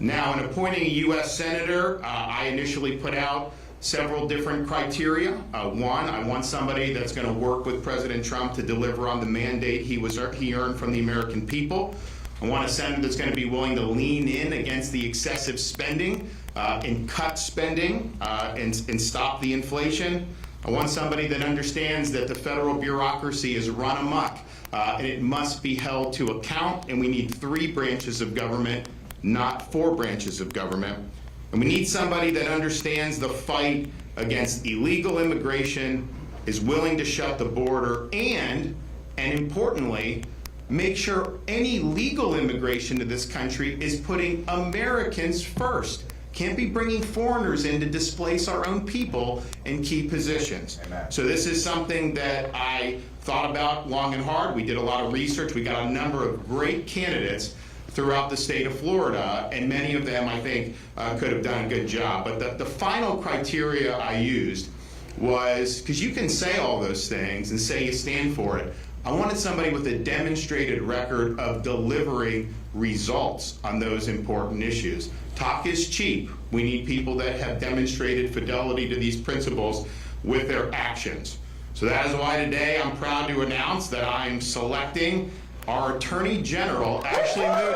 Now, in appointing a U.S. Senator, I initially put out several different criteria. One, I want somebody that's going to work with President Trump to deliver on the mandate he earned from the American people. I want a senator that's going to be willing to lean in against the excessive spending and cut spending and stop the inflation. I want somebody that understands that the federal bureaucracy is run amok and it must be held to account, and we need 3 branches of government, not 4 branches of government. And we need somebody that understands the fight against illegal immigration, is willing to shut the border, and importantly, make sure any legal immigration to this country is putting Americans first. Can't be bringing foreigners in to displace our own people in key positions. Amen. So this is something that I thought about long and hard. We did a lot of research. We got a number of great candidates throughout the state of Florida, and many of them, I think, could have done a good job. But the final criteria I used was, because you can say all those things and say you stand for it, I wanted somebody with a demonstrated record of delivering results on those important issues. Talk is cheap. We need people that have demonstrated fidelity to these principles with their actions. So that is why today I'm proud to announce that I'm selecting our Attorney General, Ashley Moody,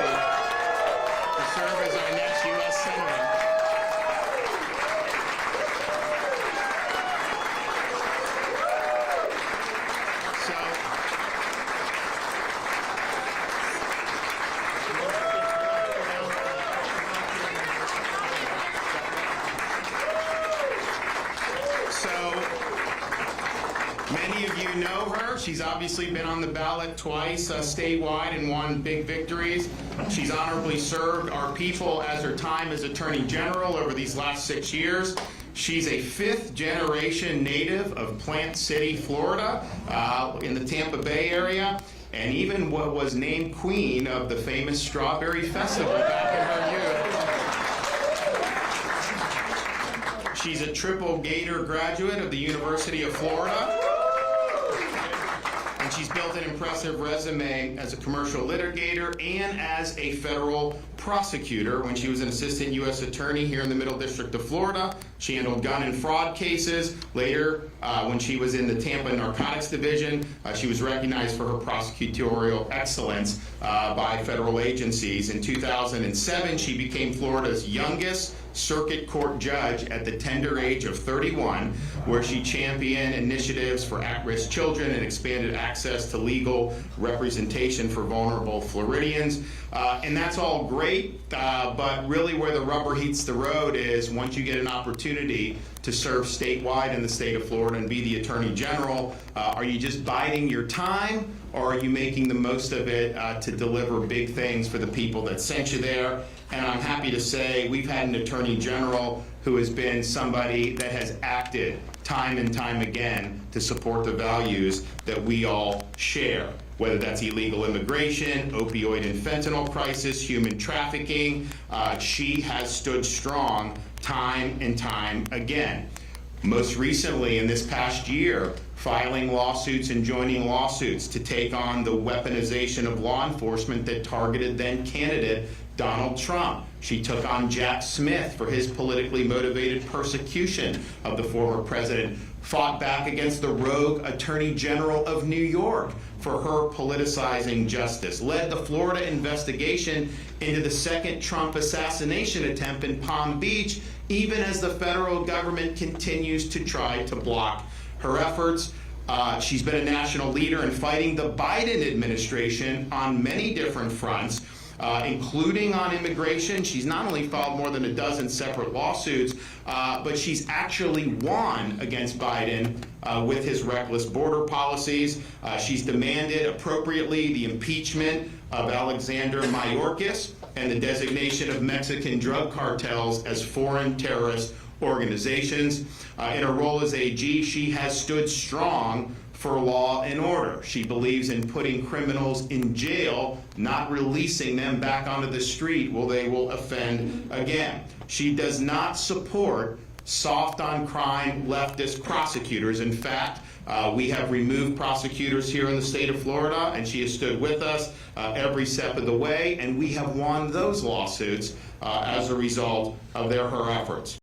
to serve as our next U.S. Senator. Many of you know her. She's obviously been on the ballot twice statewide and won big victories. She's honorably served our people as her time as Attorney General over these last 6 years. She's a 5th-generation native of Plant City, Florida, in the Tampa Bay area, and even what was named queen of the famous Strawberry Festival back in her youth. She's a triple Gator graduate of the University of Florida. And she's built an impressive resume as a commercial litigator and as a federal prosecutor. When she was an assistant U.S. attorney here in the Middle District of Florida, she handled gun and fraud cases. Later, when she was in the Tampa Narcotics Division, she was recognized for her prosecutorial excellence by federal agencies. In 2007, she became Florida's youngest circuit court judge at the tender age of 31, where she championed initiatives for at-risk children and expanded access to legal representation for vulnerable Floridians. And that's all great, but really where the rubber heats the road is once you get an opportunity to serve statewide in the state of Florida and be the Attorney General, are you just biding your time, or are you making the most of it to deliver big things for the people that sent you there? And I'm happy to say we've had an Attorney General who has been somebody that has acted time and time again to support the values that we all share, whether that's illegal immigration, opioid and fentanyl crisis, human trafficking. She has stood strong time and time again. Most recently, in this past year, filing lawsuits and joining lawsuits to take on the weaponization of law enforcement that targeted then candidate Donald Trump. She took on Jack Smith for his politically motivated persecution of the former president, fought back against the rogue Attorney General of New York for her politicizing justice, led the Florida investigation into the second Trump assassination attempt in Palm Beach, even as the federal government continues to try to block her efforts. She's been a national leader in fighting the Biden administration on many different fronts, including on immigration. She's not only filed more than a dozen separate lawsuits, but she's actually won against Biden with his reckless border policies. She's demanded appropriately the impeachment of Alexander Mayorkas and the designation of Mexican drug cartels as foreign terrorist organizations. In her role as AG, she has stood strong for law and order. She believes in putting criminals in jail, not releasing them back onto the street where they will offend again. She does not support soft on crime leftist prosecutors. In fact, we have removed prosecutors here in the state of Florida, and she has stood with us every step of the way, and we have won those lawsuits as a result of her efforts.